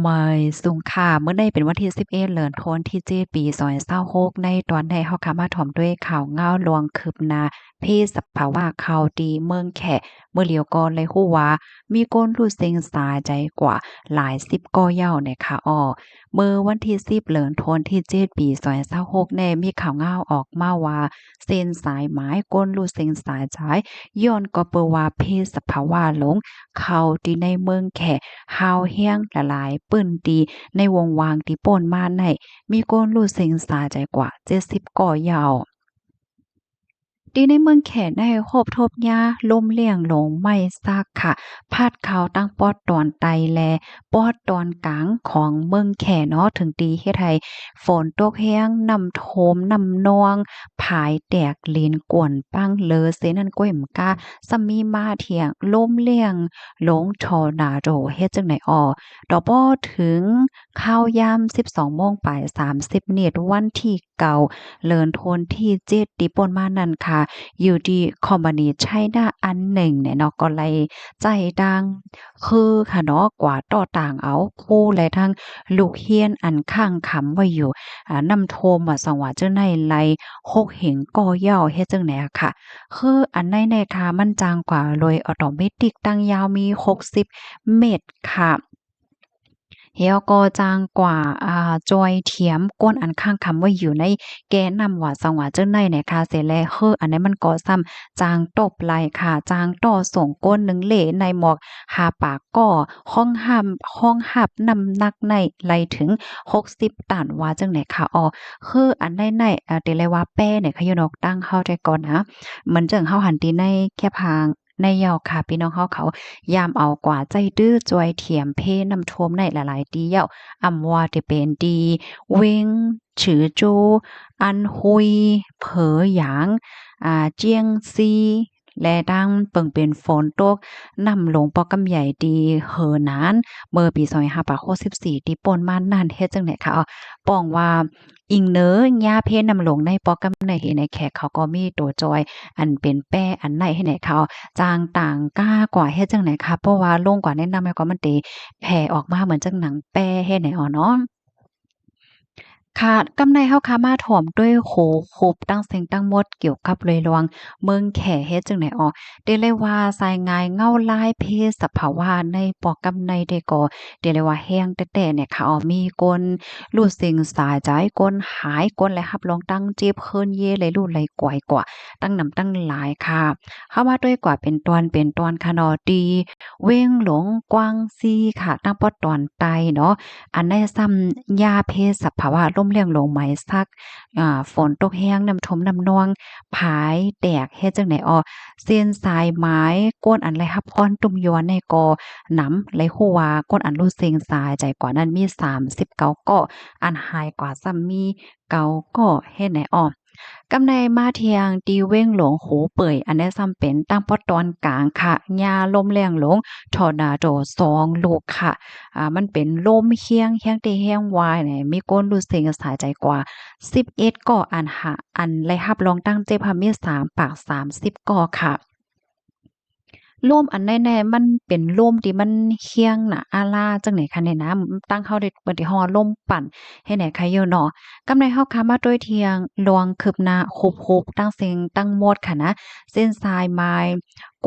ไม่สูงค่ะเมื่อใดเป็นวันที่11เดือนธันวาคมที่7ปี2026ในตอนใดเฮาค่ะมาถ่อมด้วยข่าวง้าวลวงคืบหน้าเพศสภาวะข่าวดีเมืองแขเมื่อเลียวก่อนเลยฮู้ว่ามีคนรู้สึกสาใจกว่าหลายสิบก่อเหย้าเนี่ยค่ะเมื่อวันที่10เดือนธันวาคมที่7ปี2026แน่มีข่าวง้าวออกมาว่าเส้นสายหมายคนรู้สึกสาใจย้อนก็เปนว่าเพศสภาวะหลงเข้าที่ในเมืองแข ฮาวเฮียงละลายปื้นตีในวงวางที่ป่นมาในมีคนรู้เซ็งสาใจกว่า70ก่อยาวดีในเมืองแขนได้โคบทบหญ้าล่มเลี่ยงหลงไม่ซากค่ะพาดเขาตั้งปอดตอนไตแลปอดตอนกลางของเมืองแขเนาะถึงตีเฮ็ดให้ฝนตกแห้งน้ำโทมน้ำนองผายแตกเลนกวนปังเลอเซนั่นก้อยมกาซัมมีมาเถียงล่มเลี่ยงหลงทอร์นาโดเฮ็ดจังไหนดอกบ่ถึงข้าวยาม12โมงปลาย30นิดวันที่เก่าเลินโทนที่7ที่ป่นมานั่นค่ะ อยู่ที่คอมพานีไชน่าอันหนึ่งเนี่ยเนาะก็เลยใจดังคือค่ะเนาะกว่าต่อต่างเอาคู่และทั้งลูกเฮียนอันข้างขำไว้อยู่นำโทมว่าสังว่าเจ้าในไลหกเหงก่อย่อเฮ็ดจังไหนอะค่ะคืออันในค่ะมันจางกว่าโดยออโตเมติกตั้งยาวมี60เมตรค่ะ เฮียก็จางกว่าจอยเทียมก้นอันข้างคำว่าอยู่ในแกนนำว่าสังว่าเจ้าในเนี่ยค่ะเสร็จแล้วอันนี้มันก็ซ้ำจางตบไหลค่ะจางต่อส่งก้นหนึ่งเหลในหมอกหาปากก็ห้องหับน้ำหนักในไหลถึง60ตันว่าจังไหนค่ะคืออันในเตเลยว่าแป้เนี่ยค่ะอยู่นอกตั้งเฮาแต่ก่อนนะมันจังเฮาหันตีในแค่พางในยาวค่ะพี่น้องเขายามเอากว่าใจดื้อจอยเถียมเพน้ำท่วมในหลายๆตีเย้าอำว่าจะเป็นดีเว้งฉือจูอันหุยเผอหยางเจียงซีและดังเปิ่งเป็นฝนตกนำลงปอกำใหญ่ดีเหอนานเมื่อปี2564ที่ป่นมานั่นเฮ็ดจังได๋คะป้องว่าอิงเน้อย่าเพนำลงในปอกำในเห็นในแขกเขาก็มีตัวจอยอันเป็นแป้อันไหนให้ไหนเขา จางต่างก้ากว่าเฮ็ดจังไหนคะเพราะว่าโล่งกว่าแนะนำให้ความมันเตแผ่ออกมาเหมือนจังหนังแป้เฮ็ดไหนเนาะ ค่ะกำในเฮาค่ะมาถ่อมด้วยโขครบตั้งเซ็งตั้งหมดเกี่ยวกับเลยลวงเมืองแขเฮ็ดจังได๋ได้เลยว่าสายงายเงาลายเพศสภาวะในปอกำในได้ก็ได้เลยว่าแห้งแต๊ะๆเนี่ยค่ะมีคนรู้สิ่งสาใจคนหายคนและรับรองตั้งเจ็บเคินเยเลยรู้ไหลกวยกว่าตั้งนำตั้งหลายค่ะเข้ามาด้วยกว่าเป็นตอนค่ะเนาะดีเว้งหลงกวางซีค่ะตั้งปอตอนไตเนาะ อันได้ซ้ำยาเพศสภาวะล่มเลียงโลงไหมซักฝนตกแห้งน้ำทมน้ำนองผายแตกเฮ็ดจังไหนเส้นสายไม้ก้นอันไรรับพรตุ่มยวนในกอหนำไรฮู้ว่าก้นอันรู้เซ็งสายใจกว่านั้นมี39เก้าอันหายกว่าซ้ำมีเก้าก้อเฮ็ดไหนกำในมาเทียงตีเว้งหลงโหเป่ยอันได้ซ้ำเป็นตั้งปอตอนกลางค่ะยาลมแรงหลงทอร์นาโด2ลูกค่ะ มันเป็นลมเฮียงเฮียงเตเฮียงวายเนี่ยมีก้นรู้สึกสายใจกว่า11ก่ออันหาอันและรับรองตั้งเจ็บพามี3ปาก30ก่อค่ะร่มอันแน่ๆมันเป็นร่มที่มันเฮียงน่ะอาลาจังไหนคะเนี่ยนะตั้งเฮาได้เปิดที่ฮ้อร่มปั่นให้ไหนคะอยู่เนาะกำในเฮาค่ะมาด้วยเทียงลวงคืบหน้าคุบๆตั้งเซ็งตั้งหมดค่ะนะเส้นสายไม้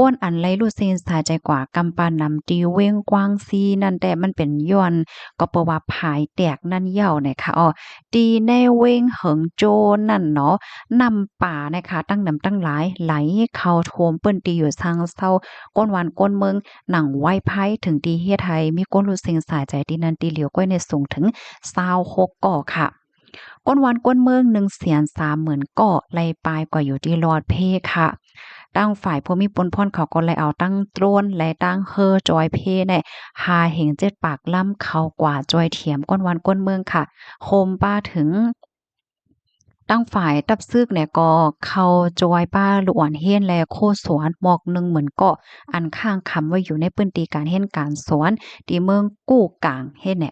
ก้นอันไหลรูดเส้นสายใจกว่ากำปานนำตีเว้งกว้างซีนั่นแต่มันเป็นย้อนก็เพราะว่าผายแตกนั่นเหย้าเนี่ยค่ะตีแน่เว้งเหิงโจนั่นเนาะนำป่านะคะตั้งนำตั้งหลายไหลเข้าท่วมเปิ้นตีอยู่ทางเซา ก้นหวานก้นเมืองหนังไหว้ไพ่ถึงดีเฮ็ดให้มีก้นรู้สึกสายใจดีนันตีเหลียวก้อยในสูงถึง26ก่อค่ะก้นหวานก้นเมือง130,000ก่อไล่ปลายกว่าอยู่ที่รอดเพค่ะตั้งฝ่ายผู้มีปนพ่อนเขาก็เลยเอาตั้งโตรนและตั้งจอยเพในหาเหง7ปากล่ำเขากว่าจอยเถียมก้นหวานก้นเมืองค่ะโคมป้าถึง ตั้งฝ่ายตับซึกเนี่ยก็เข้าจอยป้าหลวนเฮียนแลโคสวนหมอกหนึ่งเหมือนเกาะอันข้างคำว่าอยู่ในพื้นที่การเฮ็ดการสวนที่เมืองกู้กลางเฮ็ดไหน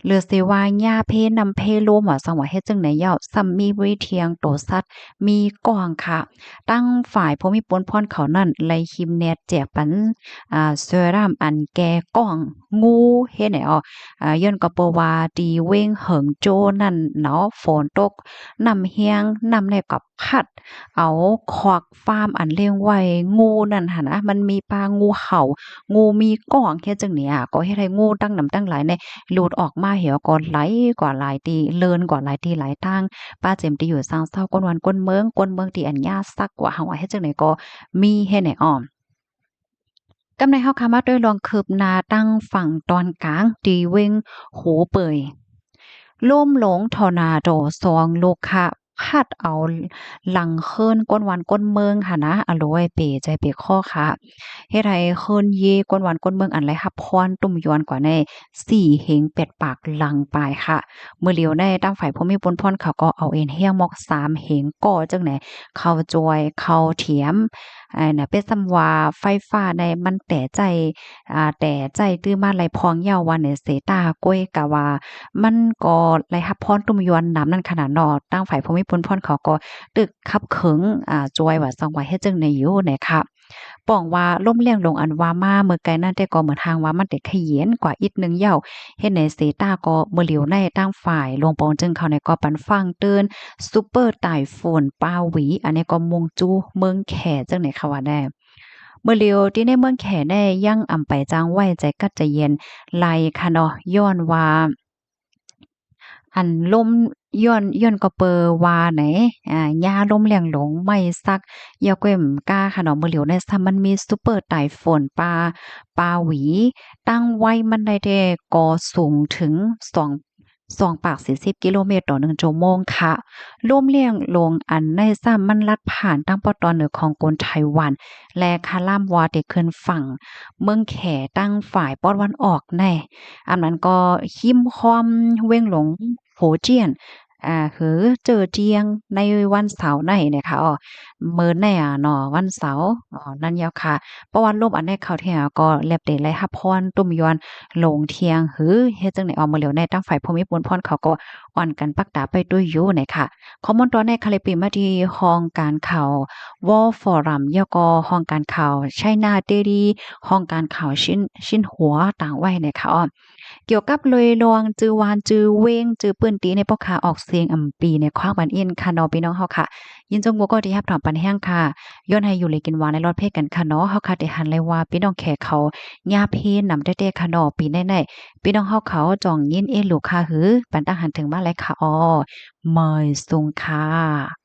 หรือสิว่าหญ้าเพนำเพรวมว่าสังว่าเฮ็ดจังไหนยาวซ้ำมีวิเทียงโตสัตว์มีกองค่ะตั้งฝ่ายผู้มีปนพรเขานั่นไล่คิมแนดแจกปันเซรั่มอันแก่กองงูเฮ็ดไหนอ้อย้อนก็เปว่าดีเว้งเหิงโจนั่นเนาะฝนตกน้ำเฮียงน้ำในกับพัดเอาควักฟาร์มอันเลี้ยงไว้งูนั่นหั่นนะมันมีปลางูเห่างูมีก้องเฮ็ดจังเนี่ยก็เฮ็ดให้งูตั้งน้ำตั้งหลายใน หลุดออกมาเหี่ยวก่อนไหลกว่าหลายตีเลินกว่าหลายตีหลายทางป้าเจมตีอยู่สร้างเศร้าก้นวันก้นเมืองก้นเมืองที่อันยาซักกว่าเฮาเฮ็ดจังได๋ก็มีเฮ็ดให้อ้อมกำในเฮาคามาด้วยลองคืบหน้าตั้งฝั่งตอนกลางตีเวงหูเป่ย ล่มหลงทอร์นาโดซองลูกคะพัดเอาหลังเคินก้นวันก้นเมืองค่ะนะอโลยเปใจเปข้อค่ะเฮ็ดให้เคินเยก้นวันก้นเมืองอันไรฮับพรตุ่มยวนกว่าใน4เหงเป็ดปากหลังปลายค่ะเมื่อเลียวได้ตั้งฝ่ายผู้มีปนพรเขาก็เอาเอ็นเฮียงมอก3เหงก่อจังไหนเข้าจอยเข้าเถียมน่ะเป็นซำว่าไฟฟ้าในมันแต่ใจแต่ใจตื้อมาไหลพองยาววันเนี่ยเสตาก้วยกะว่า มันก็ไหลรับพรตุ่มยวนน้ำนั่นขนาดเนาะตั้งฝ่ายภูมิพลพรเขาก็ตึกคับเขิงจอยว่าสังว่าเฮ็ดจังได๋อยู่นะคะป้องว่าล่มเลี้ยงลงอันว่ามาเมื่อไกลนั้นแต่ก็เหมือนทางว่ามันได้ขยี้นกว่าอีกหนึ่งเหย้าเฮ็ดให้เสตาก็บ่เหลียวในตั้งฝ่ายลงปองจึงเขาในก็ปันฟังเตือนซุปเปอร์ไต้ฝุ่นปาหวี อันนี้ก็มงจูเมืองแขจังไหนค่ะว่าแน่เมื่อเลียวที่ในเมืองแขได้ยังอำไปจ้างไว้ใจกัดใจเย็นไล่ค่ะเนาะย้อนว่าอันล่มย้อนก็เปอว่าไหนยาล่มแรงหลงไม่ซักยาเกว้มกล้าค่ะเนาะมื้อเหลียวในซ้ำมันมีซูเปอร์ไต้ฝุ่นปาหวีตั้งไว้มันได้แต่ก่อสูงถึง2ปาก40กิโลเมตรต่อ1ชั่วโมงค่ะล่มเลี่ยงลงอันในซ้ำมันลัดผ่านตั้งปอตอนเหนือของกลไต้หวันและคาล่ามวาได้ขึ้นฝั่งเมืองแขตั้งฝ่ายปอดวันออกแน่อันนั้นก็คิมคอมเว้งหลง โผเจี้ยนคือเจอเจียงในวันเสาร์ไหนเนี่ยค่ะเมินในเนาะวันเสาร์นั่นยาวค่ะเพราะว่าลมอันใดเข้าเที่ยก็แลบเดไลรับพรตุ้มยวนหลงเที่ยงหือเฮ็ดจังได๋ออกมาเหลียวในตั้งฝ่ายภูมิพลพรเขาก็อ่อนกันปักตาไปด้วยอยู่เนี่ยค่ะข้อมูลตอนในคาลิปีมาที่ห้องการข่าว Wall Forum ยก็ห้องการข่าว China Daily ห้องการข่าวชิ้นหัวต่างไว้เนี่ยค่ะเกี่ยวกับเลยลองจือวานจือเว้งจือปื้นตีในปอกขาออกเสียงอำปีในควางบันอินค่ะเนาะพี่น้องเฮาค่ะยินจงบ่ก็ที่รับถอมปันแห้งค่ะย้อนให้อยู่เลยกินหวานในรอดเพศกันค่ะเนาะเฮาค่ะได้หันเลยว่าพี่น้องแขกเขาญาเพนนำแท้ๆค่ะเนาะปีไหนๆพี่น้องเฮาเขาจ่องยินเอลูกค่ะหือปันตั้งหันถึงบ้านแล้วค่ะอ้อเมยสุงค่ะ